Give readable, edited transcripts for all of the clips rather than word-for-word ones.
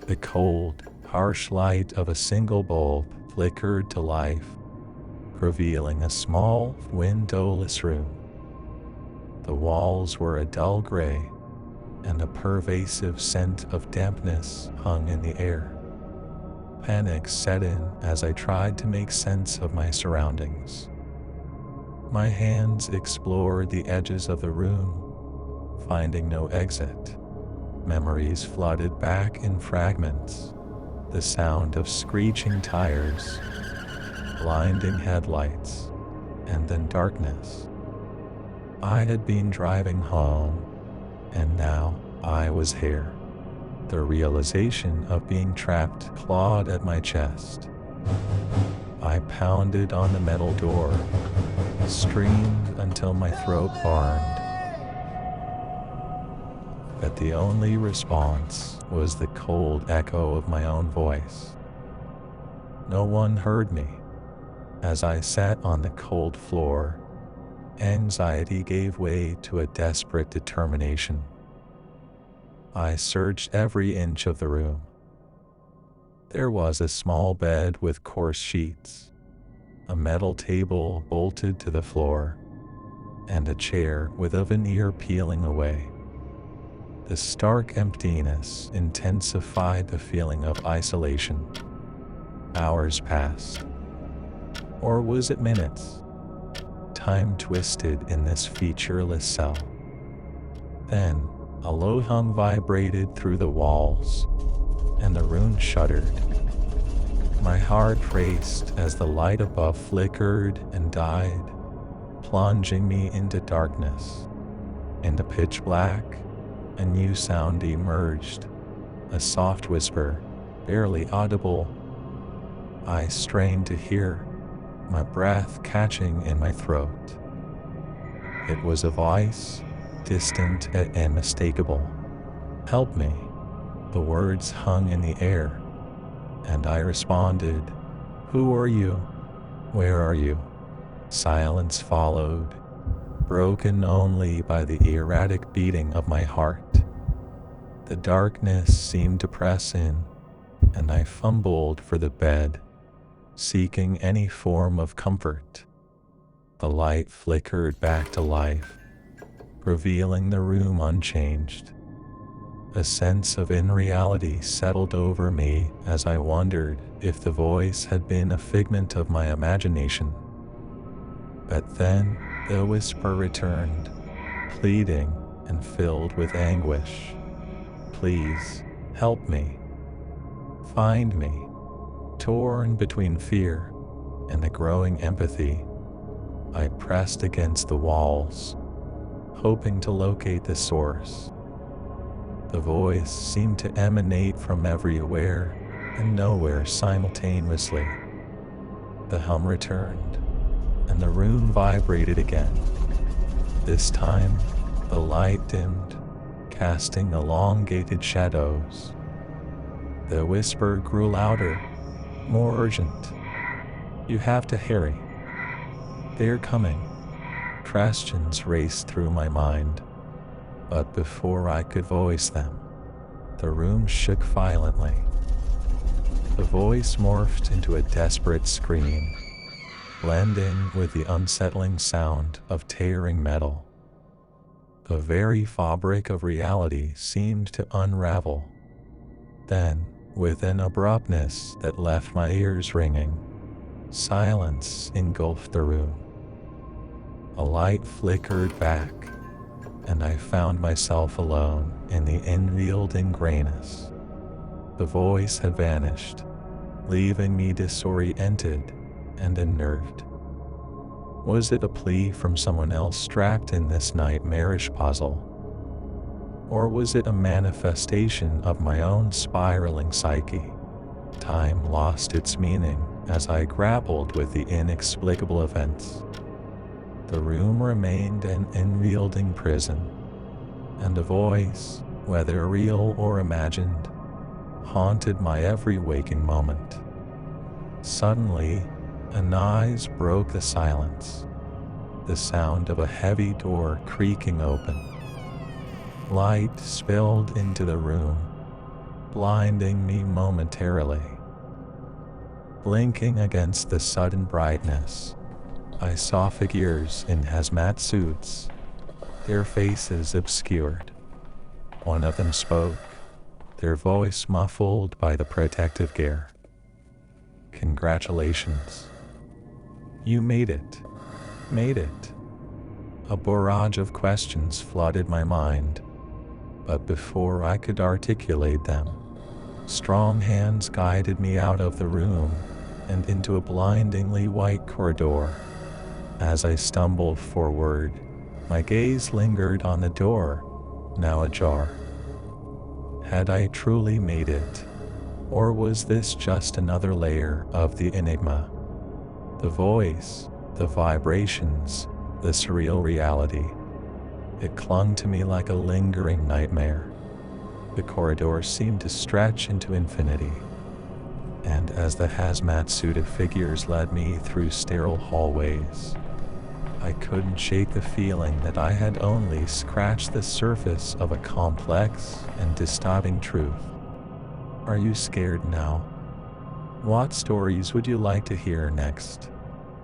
The cold, harsh light of a single bulb flickered to life, revealing a small, windowless room. The walls were a dull gray, and a pervasive scent of dampness hung in the air. Panic set in as I tried to make sense of my surroundings. My hands explored the edges of the room, finding no exit. Memories flooded back in fragments. The sound of screeching tires, blinding headlights, and then darkness. I had been driving home, and now I was here. The realization of being trapped clawed at my chest. I pounded on the metal door, screamed until my throat burned. But the only response was the cold echo of my own voice. No one heard me. As I sat on the cold floor, anxiety gave way to a desperate determination. I searched every inch of the room. There was a small bed with coarse sheets, a metal table bolted to the floor, and a chair with a veneer peeling away. The stark emptiness intensified the feeling of isolation. Hours passed. Or was it minutes? Time twisted in this featureless cell. Then, a low hum vibrated through the walls, and the room shuddered. My heart raced as the light above flickered and died, plunging me into darkness. In the pitch black, a new sound emerged, a soft whisper, barely audible. I strained to hear, my breath catching in my throat. It was a voice, distant and unmistakable. "Help me." The words hung in the air, and I responded, "Who are you? Where are you?" Silence followed, broken only by the erratic beating of my heart. The darkness seemed to press in, and I fumbled for the bed, seeking any form of comfort. The light flickered back to life, revealing the room unchanged. A sense of unreality settled over me as I wondered if the voice had been a figment of my imagination. But then the whisper returned, pleading and filled with anguish. "Please, help me. Find me." Torn between fear and a growing empathy, I pressed against the walls, hoping to locate the source. The voice seemed to emanate from everywhere and nowhere simultaneously. The hum returned, and the room vibrated again. This time, the light dimmed, casting elongated shadows. The whisper grew louder, more urgent. "You have to hurry. They're coming." Questions raced through my mind, but before I could voice them, the room shook violently. The voice morphed into a desperate scream, blending with the unsettling sound of tearing metal. The very fabric of reality seemed to unravel. Then, with an abruptness that left my ears ringing, silence engulfed the room. A light flickered back, and I found myself alone in the unyielding grayness. The voice had vanished, leaving me disoriented and unnerved. Was it a plea from someone else trapped in this nightmarish puzzle? Or was it a manifestation of my own spiraling psyche? Time lost its meaning as I grappled with the inexplicable events. The room remained an unyielding prison, and a voice, whether real or imagined, haunted my every waking moment. Suddenly, a noise broke the silence, the sound of a heavy door creaking open. Light spilled into the room, blinding me momentarily. Blinking against the sudden brightness, I saw figures in hazmat suits, their faces obscured. One of them spoke, their voice muffled by the protective gear. "Congratulations. You made it. Made it." A barrage of questions flooded my mind, but before I could articulate them, strong hands guided me out of the room and into a blindingly white corridor. As I stumbled forward, my gaze lingered on the door, now ajar. Had I truly made it, or was this just another layer of the enigma? The voice, the vibrations, the surreal reality. It clung to me like a lingering nightmare. The corridor seemed to stretch into infinity, and as the hazmat-suited figures led me through sterile hallways, I couldn't shake the feeling that I had only scratched the surface of a complex and disturbing truth. Are you scared now? What stories would you like to hear next?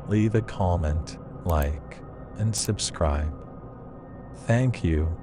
Leave a comment, like, and subscribe. Thank you.